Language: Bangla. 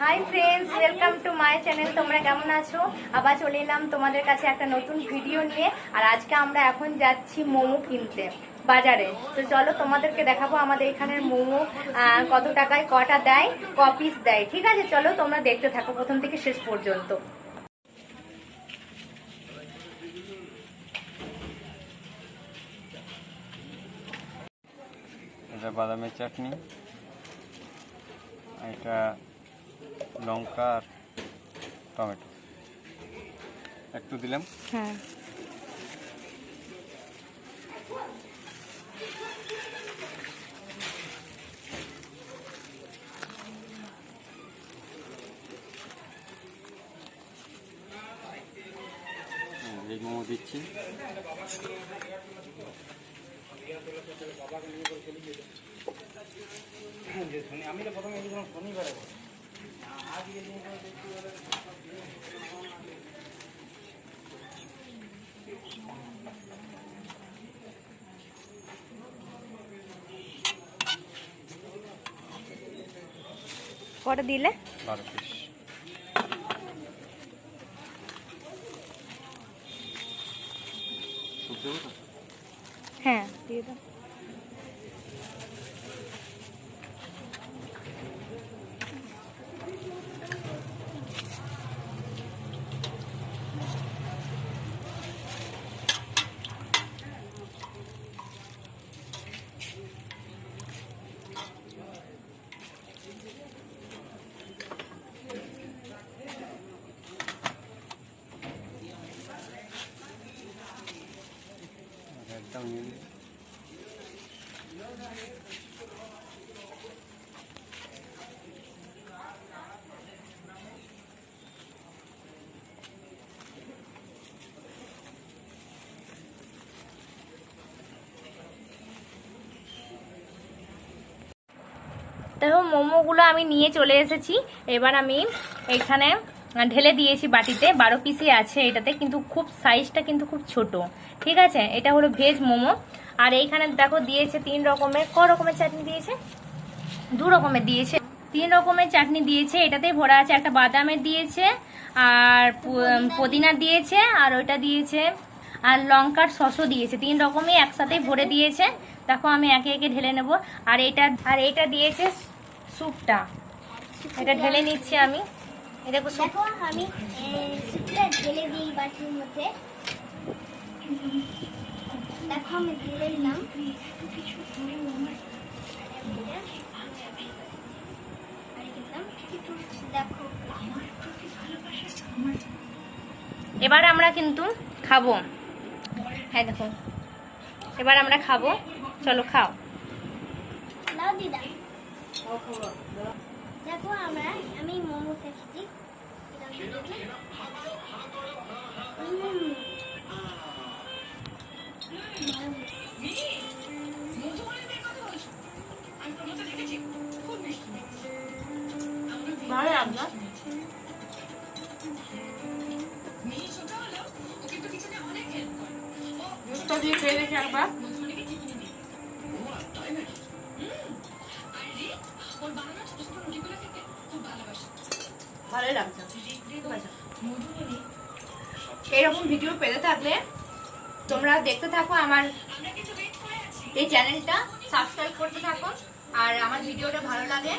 Hi friends, welcome to my channel. তোমরা কেমন আছো? আবার চলে এলাম তোমাদের কাছে একটা নতুন ভিডিও নিয়ে। আর আজকে আমরা এখন যাচ্ছি মোমো কিনতে বাজারে। তো চলো তোমাদেরকে দেখাবো আমাদের এখানের মোমো কত টাকায় কটা দেয়, ক পিস দেয়। ঠিক আছে, চলো তোমরা দেখতে থাকো প্রথম থেকে শেষ পর্যন্ত। এটা বাদামের চাটনি, এটা লঙ্কা আর টমেটো একটু দিলাম। হ্যাঁ, এই মোমো দিচ্ছি। আমি প্রথমে শনিবার কটা দিলে? 12 পিস। হ্যাঁ, দিয়ে দাও। একদম দেখো মোমোগুলো আমি নিয়ে চলে এসেছি। এবার আমি এখানে ঢেলে দিয়েছি বাটিতে। 12 পিসই আছে এটাতে, কিন্তু খুব সাইজটা কিন্তু খুব ছোট। ঠিক আছে, এটা হলো ভেজ মোমো। আর এইখানে দেখো দিয়েছে 3 রকমের। ক রকমের চাটনি দিয়েছে? 2 রকমের দিয়েছে। 3 রকমের চাটনি দিয়েছে। এটাতেই ভরা আছে। একটা বাদামের দিয়েছে, আর পুদিনা দিয়েছে, আর ওইটা দিয়েছে, আর লঙ্কার সসও দিয়েছে। 3 রকমই একসাথেই ভরে দিয়েছে। দেখো আমি একে একে ঢেলে নেব। আর এটা দিয়েছে স্যুপটা। এটা ঢেলে নিচ্ছি আমি। দেখো আমি স্যুপটা ঢেলে দিই বাটির মধ্যে। দেখো আমি ঢেলে দিলাম। দেখো এবার আমরা কিন্তু খাবো। হ্যাঁ দেখো, এবার আমরা খাবো। চলো খাও। দাও দিদা। দেখো আমি মোমো খেয়েছি। ভালো লাগলো। জুসটা দিয়ে খেয়ে দেখি একবার। ভালোই লাগছে। এরকম ভিডিও পেতে থাকলে তোমরা দেখতে থাকো, আমার এই চ্যানেলটা সাবস্ক্রাইব করতে থাকো। আর আমার ভিডিওটা ভালো লাগে